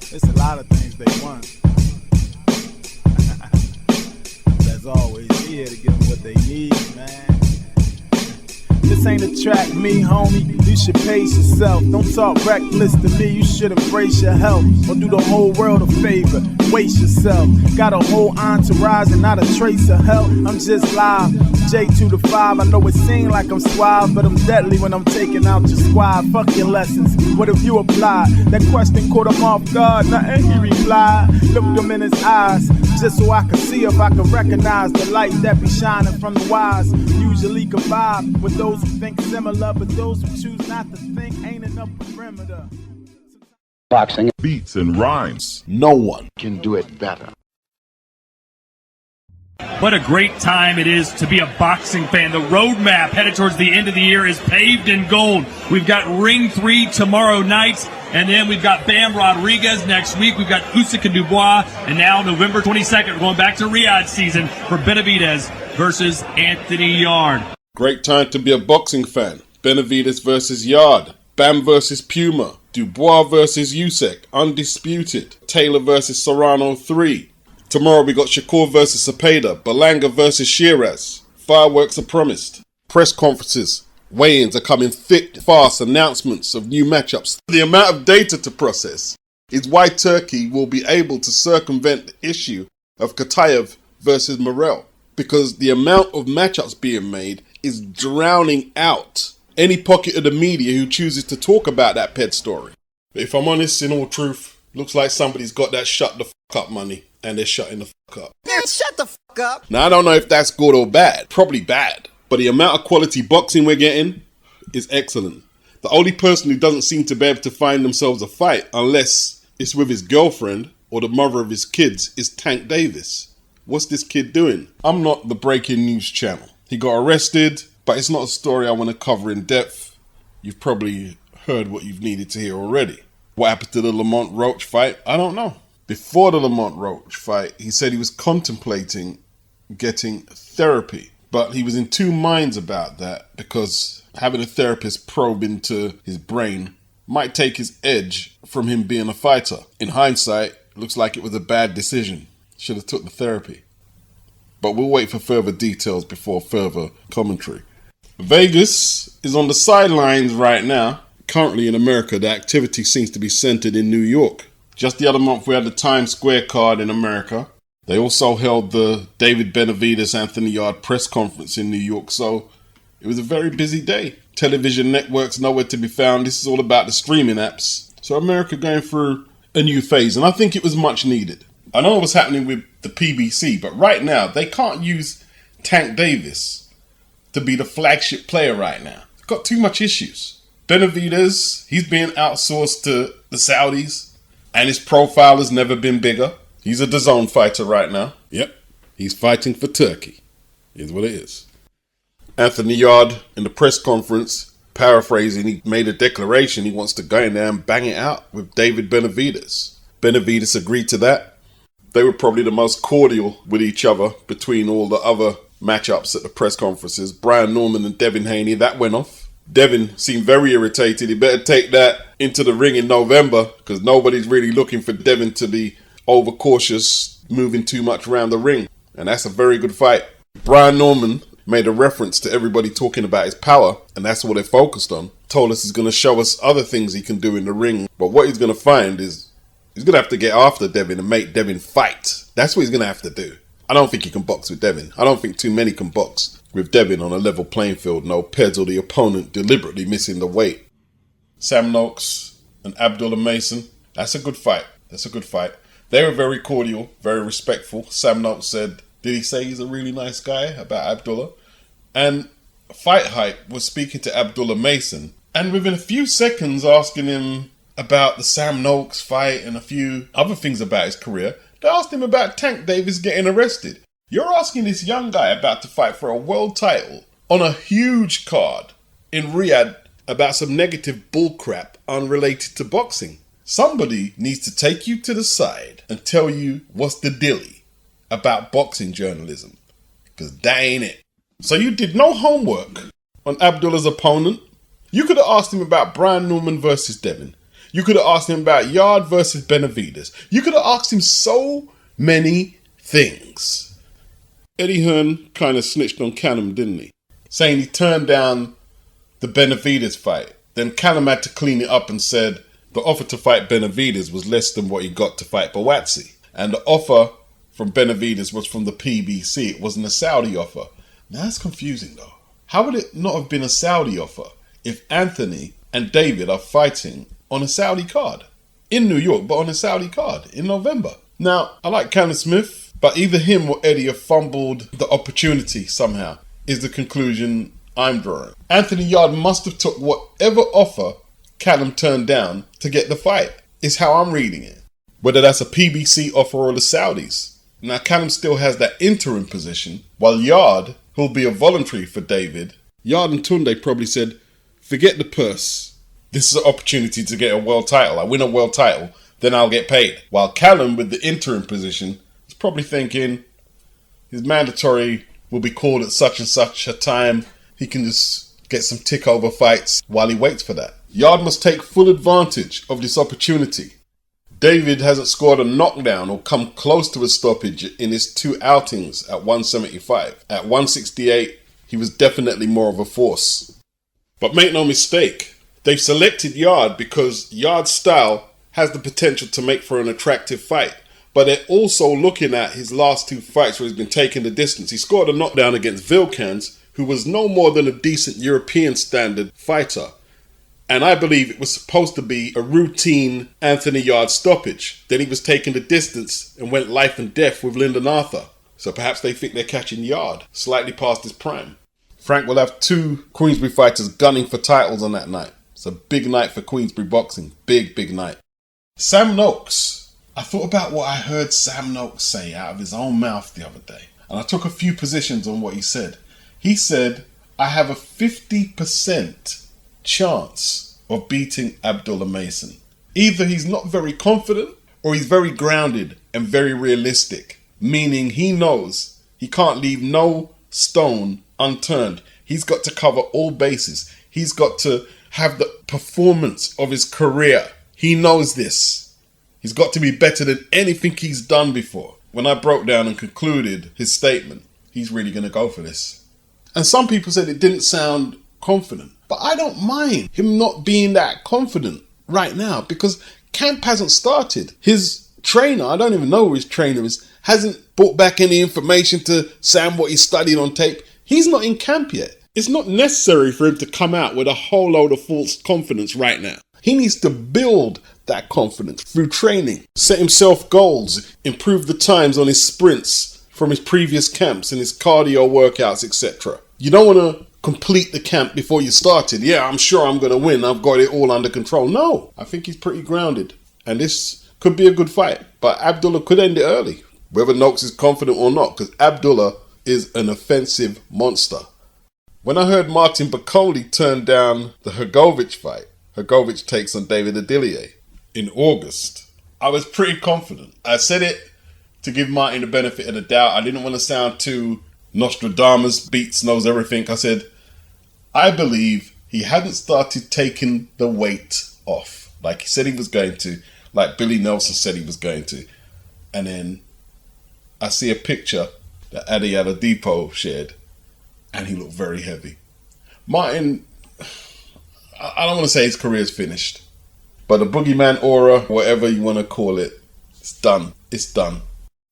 It's a lot of things they want. As always, we here to give them what they need, man. This ain't a track, me, homie. You should pace yourself. Don't talk reckless to me. You should embrace your health or do the whole world a favor. Waste yourself. Got a whole entourage and not a trace of hell. I'm just live. J2 to 5. I know it seems like I'm suave, but I'm deadly when I'm taking out your squad. Fuck your lessons. What if you apply? That question caught him off guard. Nothing he replied. Looked him in his eyes just so I could see if I could recognize the light that be shining from the wise. Usually can vibe with those who think similar, but those who choose not to think ain't enough perimeter. Boxing beats and rhymes. No one can do it better. What a great time it is to be a boxing fan. The roadmap headed towards the end of the year is paved in gold. We've got Ring 3 tomorrow night, and then we've got Bam Rodriguez next week. We've got Usyk and Dubois, and now November 22nd, we're going back to RIYADH season for Benavidez versus Anthony Yarde. Great time to be a boxing fan. Benavidez versus Yarde. Bam versus Puma. Dubois versus Usyk. Undisputed. Taylor versus Serrano 3. Tomorrow we got Shakur versus Zepeda. Berlanga versus Sheeraz. Fireworks are promised. Press conferences. Weigh-ins are coming thick, fast. Announcements of new matchups. The amount of data to process is why Turkey will be able to circumvent the issue of Cacace versus Morel. Because the amount of matchups being made is drowning out any pocket of the media who chooses to talk about that ped story. But if I'm honest, in all truth, looks like somebody's got that shut the fuck up money and they're shutting the fuck up. Man, shut the fuck up. Now, I don't know if that's good or bad. Probably bad. But the amount of quality boxing we're getting is excellent. The only person who doesn't seem to be able to find themselves a fight, unless it's with his girlfriend or the mother of his kids, is Tank Davis. What's this kid doing? I'm not the breaking news channel. He got arrested, but it's not a story I want to cover in depth. You've probably heard what you've needed to hear already. What happened to the Lamont Roach fight? I don't know. Before the Lamont Roach fight, he said he was contemplating getting therapy, but he was in two minds about that because having a therapist probe into his brain might take his edge from him being a fighter. In hindsight, it looks like it was a bad decision. Should have took the therapy. But we'll wait for further details before further commentary. Vegas is on the sidelines right now. Currently in America, the activity seems to be centered in New York. Just the other month, we had the Times Square card in America. They also held the David Benavidez Anthony Yarde press conference in New York. So it was a very busy day. Television networks nowhere to be found. This is all about the streaming apps. So America going through a new phase, and I think it was much needed. I know what's happening with the PBC, but right now they can't use Tank Davis to be the flagship player right now. Got too much issues. Benavidez, he's being outsourced to the Saudis, and his profile has never been bigger. He's a DAZN fighter right now. Yep, he's fighting for Turkey. Is what it is. Anthony Yarde in the press conference, paraphrasing, he made a declaration he wants to go in there and bang it out with David Benavidez. Benavidez agreed to that. They were probably the most cordial with each other between all the other matchups at the press conferences. Brian Norman and Devin Haney, that went off. Devin seemed very irritated. He better take that into the ring in November because nobody's really looking for Devin to be overcautious, moving too much around the ring. And that's a very good fight. Brian Norman made a reference to everybody talking about his power, and that's what they focused on. Told us he's going to show us other things he can do in the ring. But what he's going to find is he's going to have to get after Devin and make Devin fight. That's what he's going to have to do. I don't think he can box with Devin. I don't think too many can box with Devin on a level playing field. No peds or the opponent deliberately missing the weight. Sam Noakes and Abdullah Mason. That's a good fight. That's a good fight. They were very cordial, very respectful. Sam Noakes said, did he say he's a really nice guy about Abdullah? And Fight Hype was speaking to Abdullah Mason, and within a few seconds asking him about the Sam Noakes fight and a few other things about his career, they asked him about Tank Davis getting arrested. You're asking this young guy about to fight for a world title on a huge card in Riyadh about some negative bullcrap unrelated to boxing. Somebody needs to take you to the side and tell you what's the dilly about boxing journalism, because that ain't it. So you did no homework on Abdullah's opponent. You could have asked him about Brian Norman versus Devin. You could have asked him about Yarde versus Benavidez. You could have asked him so many things. Eddie Hearn kind of snitched on Callum, didn't he? Saying he turned down the Benavidez fight. Then Callum had to clean it up and said the offer to fight Benavidez was less than what he got to fight BUATSI. And the offer from Benavidez was from the PBC. It wasn't a Saudi offer. Now that's confusing though. How would it not have been a Saudi offer if Anthony and David are fighting on a Saudi card? In New York, but on a Saudi card in November. Now, I like Callum Smith, but either him or Eddie have fumbled the opportunity somehow, is the conclusion I'm drawing. Anthony Yarde must have took whatever offer Callum turned down to get the fight, is how I'm reading it. Whether that's a PBC offer or the Saudis. Now, Callum still has that interim position, while Yarde, who'll be a voluntary for David, Yarde and Tunde probably said, forget the purse. This is an opportunity to get a world title. I win a world title, then I'll get paid. While Callum, with the interim position, is probably thinking his mandatory will be called at such and such a time. He can just get some tick over fights while he waits for that. Yarde must take full advantage of this opportunity. David hasn't scored a knockdown or come close to a stoppage in his 2 outings at 175. At 168, he was definitely more of a force. But make no mistake, they've selected Yarde because Yarde's style has the potential to make for an attractive fight. But they're also looking at his last 2 fights where he's been taking the distance. He scored a knockdown against Vilkans, who was no more than a decent European standard fighter. And I believe it was supposed to be a routine Anthony Yarde stoppage. Then he was taking the distance and went life and death with Lyndon Arthur. So perhaps they think they're catching Yarde slightly past his prime. Frank will have 2 Queensbury fighters gunning for titles on that night. It's a big night for Queensbury boxing. Big, big night. Sam Noakes. I thought about what I heard Sam Noakes say out of his own mouth the other day. And I took a few positions on what he said. He said, I have a 50% chance of beating Abdullah Mason. Either he's not very confident or he's very grounded and very realistic, meaning he knows he can't leave no stone unturned. He's got to cover all bases. He's got to have the performance of his career. He knows this. He's got to be better than anything he's done before. When I broke down and concluded his statement, he's really going to go for this. And some people said it didn't sound confident. But I don't mind him not being that confident right now because camp hasn't started. His trainer, I don't even know who his trainer is, hasn't brought back any information to Sam what he studied on tape. He's not in camp yet. It's not necessary for him to come out with a whole load of false confidence right now. He needs to build that confidence through training, set himself goals, improve the times on his sprints from his previous camps and his cardio workouts, etc. You don't want to complete the camp before you started. Yeah, I'm sure I'm going to win. I've got it all under control. No, I think he's pretty grounded. And this could be a good fight. But Abdullah could end it early, whether Noakes is confident or not, because Abdullah is an offensive monster. When I heard Martin BAKOLE turn down the HRGOVIC fight, HRGOVIC takes on David Adilier in August, I was pretty confident. I said it to give Martin the benefit of the doubt. I didn't want to sound too Nostradamus, beats, knows everything. I said, I believe he hadn't started taking the weight off like he said he was going to, like Billy Nelson said he was going to. And then I see a picture that Adi Aladipo shared and he looked very heavy. Martin, I don't want to say his career's finished, but the boogeyman aura, whatever you want to call it, it's done. It's done.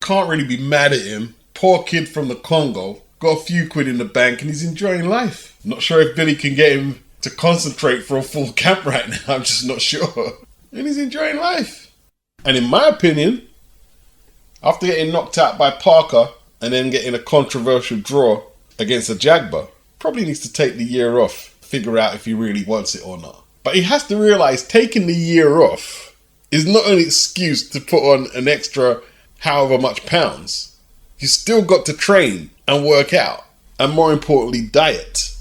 Can't really be mad at him. Poor kid from the Congo, got a few quid in the bank and he's enjoying life. Not sure if Billy can get him to concentrate for a full camp right now. I'm just not sure. And he's enjoying life. And in my opinion, after getting knocked out by Parker and then getting a controversial draw against a Jagba, probably needs to take the year off, figure out if he really wants it or not. But he has to realise taking the year off is not an excuse to put on an extra however much pounds. You still got to train and work out, and more importantly, diet.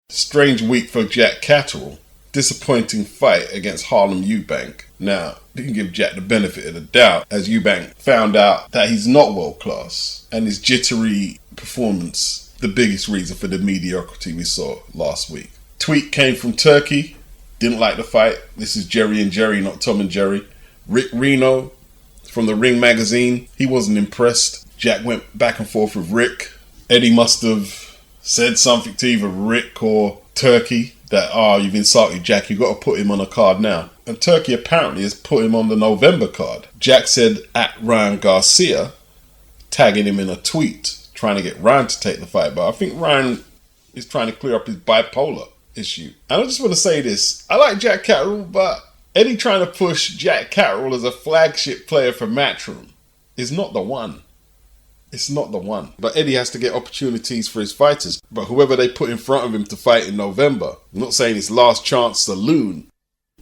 Strange week for Jack Catterall. Disappointing fight against Harlem Eubank. Now, you can give Jack the benefit of the doubt, as Eubank found out that he's not world class, and his jittery performance, the biggest reason for the mediocrity we saw last week. Tweet came from Turkey, didn't like the fight. This is Jerry and Jerry, not Tom and Jerry. Rick Reno from the Ring magazine, he wasn't impressed. Jack went back and forth with Rick. Eddie must have said something to either Rick or Turkey that, you've insulted Jack, you've got to put him on a card now. And Turkey apparently has put him on the November card. Jack said at Ryan Garcia, tagging him in a tweet, trying to get Ryan to take the fight. But I think Ryan is trying to clear up his bipolar issue. And I just want to say this. I like Jack Catterall, but Eddie trying to push Jack Catterall as a flagship player for Matchroom is not the one. It's not the one. But Eddie has to get opportunities for his fighters. But whoever they put in front of him to fight in November, I'm not saying his last chance saloon,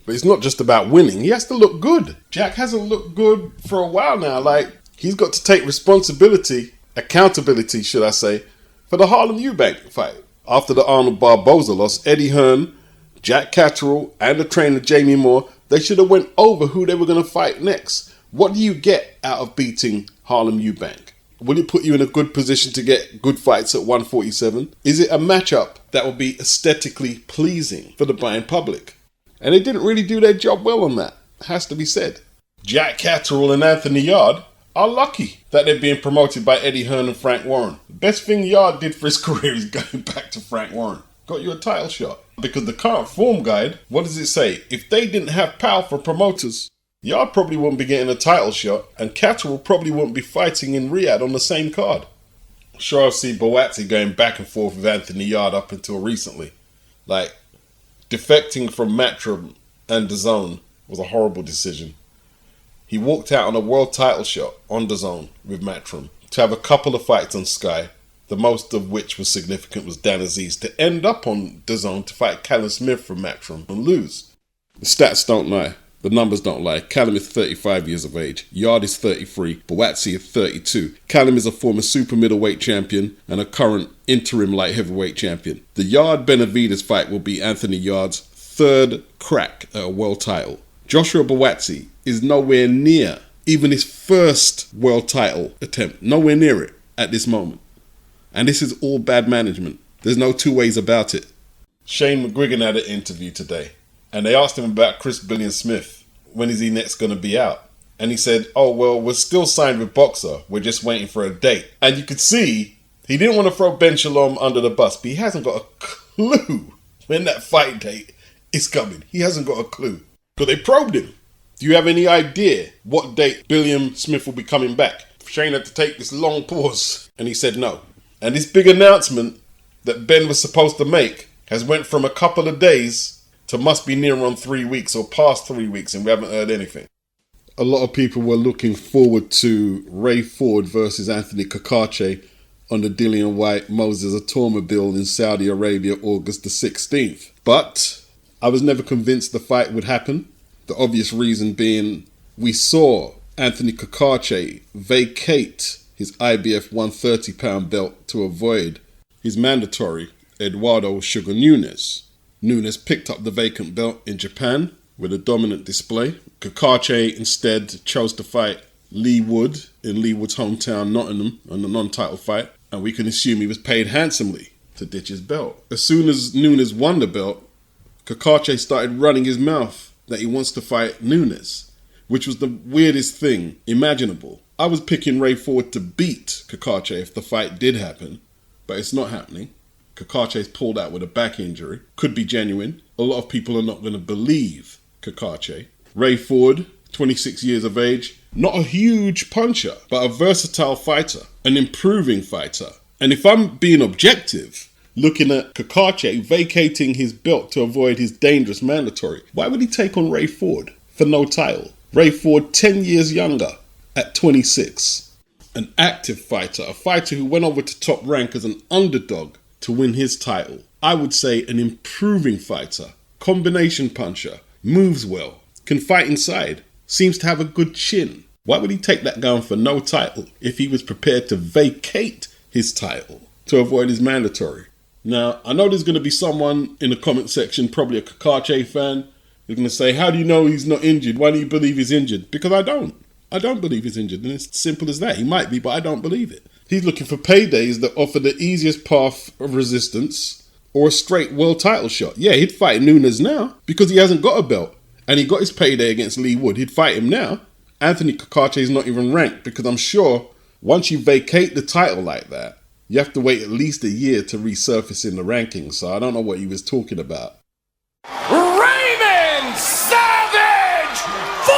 but it's not just about winning. He has to look good. Jack hasn't looked good for a while now. Like, he's got to take responsibility, accountability, should I say, for the Harlem Eubank fight. After the Arnold Barboza loss, Eddie Hearn, Jack Catterall, and the trainer Jamie Moore, they should have went over who they were going to fight next. What do you get out of beating Harlem Eubank? Will it put you in a good position to get good fights at 147? Is it a matchup that will be aesthetically pleasing for the buying public? And they didn't really do their job well on that, has to be said. Jack Catterall and Anthony Yarde are lucky that they're being promoted by Eddie Hearn and Frank Warren. The best thing Yarde did for his career is going back to Frank Warren. Got you a title shot. Because the current form guide, what does it say? If they didn't have powerful promoters, Yarde probably wouldn't be getting a title shot, and Catterall probably wouldn't be fighting in Riyadh on the same card. Sure, I see BUATSI going back and forth with Anthony Yarde up until recently. Like, defecting from Matchroom and DAZN was a horrible decision. He walked out on a world title shot on DAZN with Matchroom to have a couple of fights on Sky, the most of which was significant was Dan Aziz, to end up on DAZN to fight Callum Smith from Matchroom and lose. The stats don't lie. The numbers don't lie. Callum is 35 years of age. Yarde is 33. BUATSI is 32. Callum is a former super middleweight champion and a current interim light heavyweight champion. The Yarde-Benavidez fight will be Anthony Yarde's third crack at a world title. Joshua BUATSI is nowhere near even his first world title attempt. Nowhere near it at this moment. And this is all bad management. There's no two ways about it. Shane McGuigan had an interview today. And they asked him about Chris Billiam Smith. When is he next going to be out? And he said, we're still signed with Boxer. We're just waiting for a date. And you could see he didn't want to throw Ben Shalom under the bus, but he hasn't got a clue when that fight date is coming. He hasn't got a clue. Because they probed him. Do you have any idea what date Billiam Smith will be coming back? Shane had to take this long pause. And he said no. And this big announcement that Ben was supposed to make has went from a couple of days to must be near on 3 weeks or past 3 weeks, and we haven't heard anything. A lot of people were looking forward to Ray Ford versus Anthony Cacace on the Dillian White Moses automobile in Saudi Arabia August the 16th. But I was never convinced the fight would happen. The obvious reason being we saw Anthony Cacace vacate his IBF 130-pound belt to avoid his mandatory Eduardo Sugar Nunez. Nunez picked up the vacant belt in Japan with a dominant display. Cacace instead chose to fight Lee Wood in Lee Wood's hometown Nottingham on a non-title fight, and we can assume he was paid handsomely to ditch his belt. As soon as Nunez won the belt, Cacace started running his mouth that he wants to fight Nunez, which was the weirdest thing imaginable. I was picking Ray Ford to beat Cacace if the fight did happen, but it's not happening. Cacace's pulled out with a back injury. Could be genuine. A lot of people are not going to believe Cacace. Ray Ford, 26 years of age, not a huge puncher, but a versatile fighter, an improving fighter. And if I'm being objective, looking at Cacace vacating his belt to avoid his dangerous mandatory, why would he take on Ray Ford for no title? Ray Ford, 10 years younger at 26. An active fighter, a fighter who went over to Top Rank as an underdog to win his title. I would say an improving fighter, combination puncher, moves well, can fight inside, seems to have a good chin. Why would he take that guy on for no title if he was prepared to vacate his title to avoid his mandatory? Now, I know there's going to be someone in the comment section, probably a Cacace fan, who's going to say, how do you know he's not injured? Why do you believe he's injured? Because I don't. I don't believe he's injured, and it's simple as that. He might be, but I don't believe it. He's looking for paydays that offer the easiest path of resistance or a straight world title shot. Yeah, he'd fight Nunez now because he hasn't got a belt. And he got his payday against Lee Wood. He'd fight him now. Anthony Cacace is not even ranked because I'm sure once you vacate the title like that, you have to wait at least a year to resurface in the rankings. So I don't know what he was talking about. Raymond Savage 4!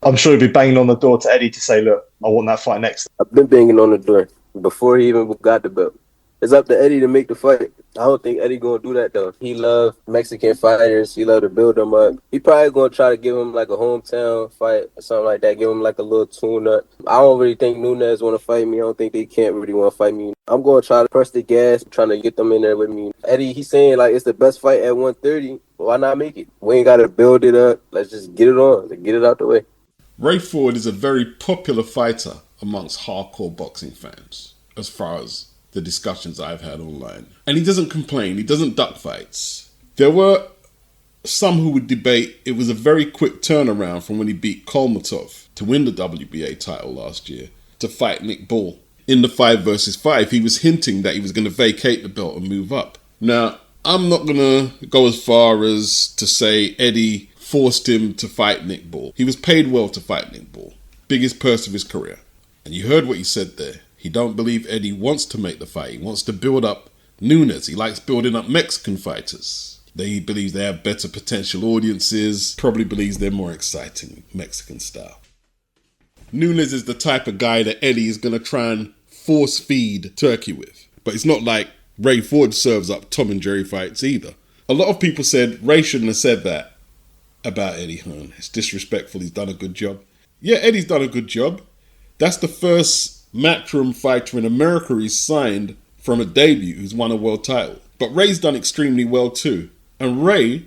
I'm sure he'd be banging on the door to Eddie to say, look, I want that fight next. I've been banging on the door before he even got the belt. It's up to Eddie to make the fight. I don't think Eddie gonna do that though. He love Mexican fighters. He love to build them up. He probably gonna try to give him like a hometown fight or something like that. Give him like a little tune-up. I don't really think Nunez want to fight me. I don't think they can't really want to fight me. I'm gonna try to press the gas, trying to get them in there with me. Eddie, he's saying like it's the best fight at 130. Why not make it? We ain't gotta build it up. Let's just get it on. Let's get it out the way. Ray Ford is a very popular fighter amongst hardcore boxing fans, as far as the discussions I've had online. And he doesn't complain, he doesn't duck fights. There were some who would debate it was a very quick turnaround from when he beat Kolmatov to win the WBA title last year to fight Nick Bull. In the 5 versus 5, he was hinting that he was going to vacate the belt and move up. Now, I'm not going to go as far as to say Eddie forced him to fight Nick Bull. He was paid well to fight Nick Bull. Biggest purse of his career. And you heard what he said there. He don't believe Eddie wants to make the fight. He wants to build up Nunez. He likes building up Mexican fighters. He believes they have better potential audiences. Probably believes they're more exciting, Mexican style. Nunez is the type of guy that Eddie is going to try and force feed Turkey with. But it's not like Ray Ford serves up Tom and Jerry fights either. A lot of people said Ray shouldn't have said that about Eddie Hearn. It's disrespectful. He's done a good job. Yeah, Eddie's done a good job. That's the first MATCHROOM fighter in America he's signed from a debut who's won a world title. But Ray's done extremely well too. And Ray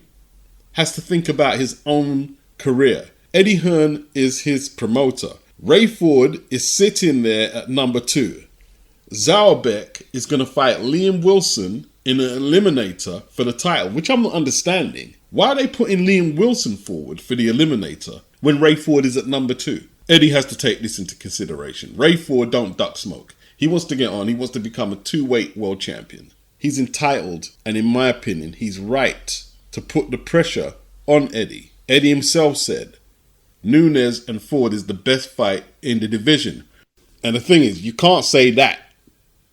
has to think about his own career. Eddie Hearn is his promoter. Ray Ford is sitting there at number 2. Zauerbeck is going to fight Liam Wilson in an eliminator for the title, which I'm not understanding. Why are they putting Liam Wilson forward for the eliminator when Ray Ford is at number 2? Eddie has to take this into consideration. Ray Ford don't duck smoke. He wants to get on. He wants to become a 2-weight world champion. He's entitled, and in my opinion, he's right to put the pressure on Eddie. Eddie himself said, Nunez and Ford is the best fight in the division. And the thing is, you can't say that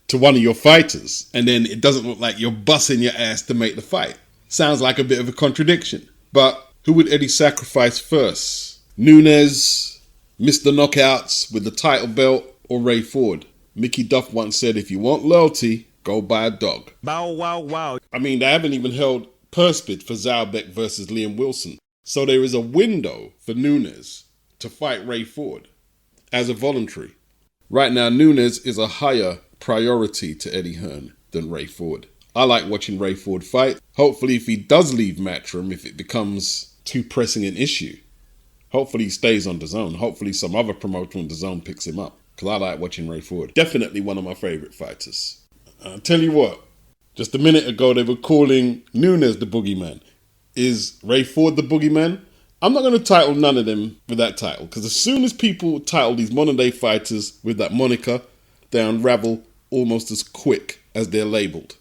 to one of your fighters, and then it doesn't look like you're busting your ass to make the fight. Sounds like a bit of a contradiction. But who would Eddie sacrifice first? Nunez, Mr. Knockouts with the title belt, or Ray Ford? Mickey Duff once said, if you want loyalty, go buy a dog. Bow wow wow. I mean, they haven't even held purse bid for Zauerbeck versus Liam Wilson. So there is a window for Nunez to fight Ray Ford as a voluntary. Right now, Nunez is a higher priority to Eddie Hearn than Ray Ford. I like watching Ray Ford fight. Hopefully, if he does leave MATCHROOM, if it becomes too pressing an issue, hopefully he stays on DAZN. Hopefully some other promoter on DAZN picks him up. Because I like watching Ray Ford. Definitely one of my favourite fighters. I'll tell you what. Just a minute ago they were calling Nunez the boogeyman. Is Ray Ford the boogeyman? I'm not going to title none of them with that title. Because as soon as people title these modern day fighters with that moniker, they unravel almost as quick as they're labelled.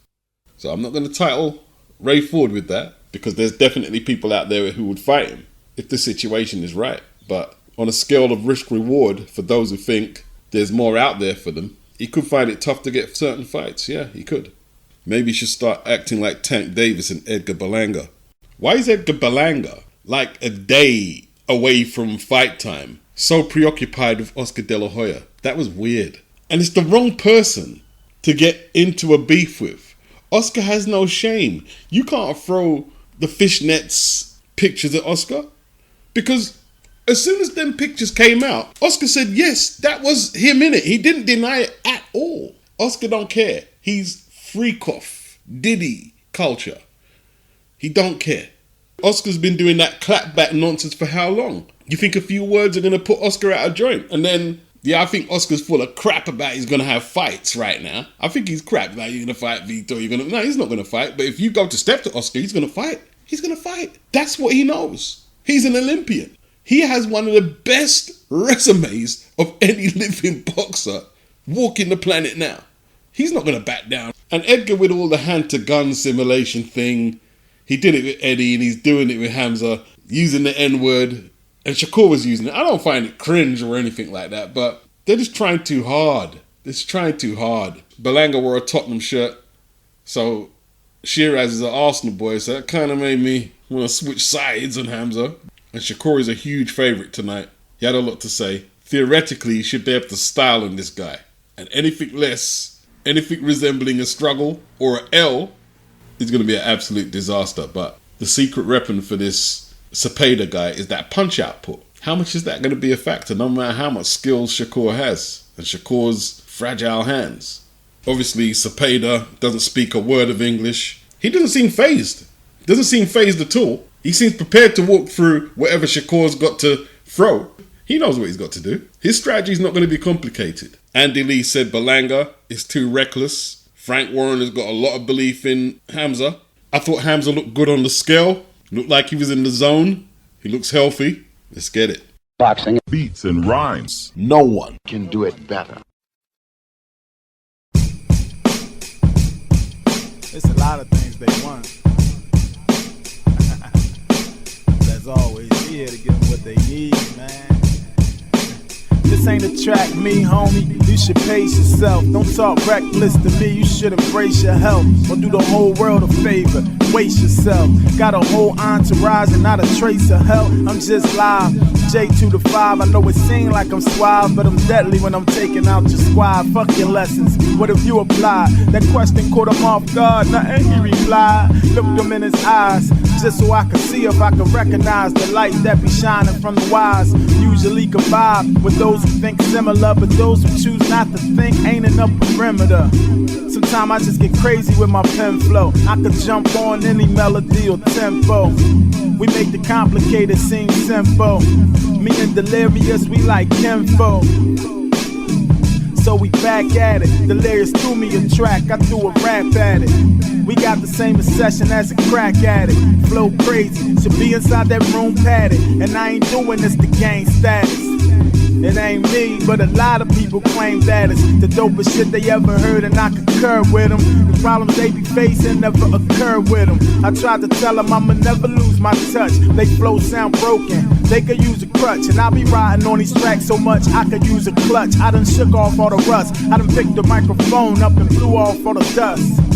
So I'm not going to title Ray Ford with that. Because there's definitely people out there who would fight him if the situation is right. But on a scale of risk-reward, for those who think there's more out there for them, he could find it tough to get certain fights. Yeah, he could. Maybe he should start acting like Tank Davis and Edgar Berlanga. Why is Edgar Berlanga like a day away from fight time, so preoccupied with Oscar De La Hoya? That was weird. And it's the wrong person to get into a beef with. Oscar has no shame. You can't throw the fishnets pictures at Oscar. Because as soon as them pictures came out, Oscar said, yes, that was him in it. He didn't deny it at all. Oscar don't care. He's freak off, Diddy culture. He don't care. Oscar's been doing that clapback nonsense for how long? You think a few words are going to put Oscar out of joint? And then, yeah, I think Oscar's full of crap about he's going to have fights right now. I think he's crap. Like, you're going to fight Vito. No, he's not going to fight. But if you go to step to Oscar, he's going to fight. He's going to fight. That's what he knows. He's an Olympian. He has one of the best resumes of any living boxer walking the planet now. He's not going to back down. And Edgar with all the hand-to-gun simulation thing, he did it with Eddie and he's doing it with Hamza, using the N-word, and Shakur was using it. I don't find it cringe or anything like that, but they're just trying too hard. They're just trying too hard. Berlanga wore a Tottenham shirt, so Sheeraz is an Arsenal boy, so that kind of made me want to switch sides on Hamza. And Shakur is a huge favourite tonight. He had a lot to say. Theoretically, you should be able to style on this guy. And anything less, anything resembling a struggle or an L is going to be an absolute disaster. But the secret weapon for this Zepeda guy is that punch output. How much is that going to be a factor, no matter how much skills Shakur has and Shakur's fragile hands? Obviously, Zepeda doesn't speak a word of English. He doesn't seem phased. Doesn't seem phased at all. He seems prepared to walk through whatever Shakur's got to throw. He knows what he's got to do. His strategy is not going to be complicated. Andy Lee said Berlanga is too reckless. Frank Warren has got a lot of belief in Hamza. I thought Hamza looked good on the scale. Looked like he was in the zone. He looks healthy. Let's get it. Boxing Beats and rhymes. no one can do it better. It's a lot of things they want. There's always here to give them what they need, man. This ain't a track, me, homie. You should pace yourself. Don't talk reckless to me. You should embrace your health or do the whole world a favor. Waste yourself. Got a whole entourage and not a trace of help. I'm just live. J2 to 5. I know it seems like I'm suave, but I'm deadly when I'm taking out your squad. Fuck your lessons. What if you apply? That question caught him off guard. Nothing he replied. Looked him in his eyes just so I could see if I could recognize the light that be shining from the wise. Usually can vibe with those who think similar, but those who choose not to think ain't enough perimeter. Sometimes I just get crazy with my pen flow. I could jump on any melody or tempo. We make the complicated seem simple. Me and Delirious, we like kinfo. So we back at it. Delirious threw me a track, I threw a rap at it. We got the same obsession as a crack addict. Flow crazy, should be inside that room padded. And I ain't doing this to gain status. It ain't me, but a lot of people claim that it's the dopest shit they ever heard, and I concur with them. The problems they be facing never occur with them. I tried to tell them I'ma never lose my touch. They flow sound broken, they could use a crutch. And I be riding on these tracks so much I could use a clutch. I done shook off all the rust, I done picked the microphone up and blew off all the dust.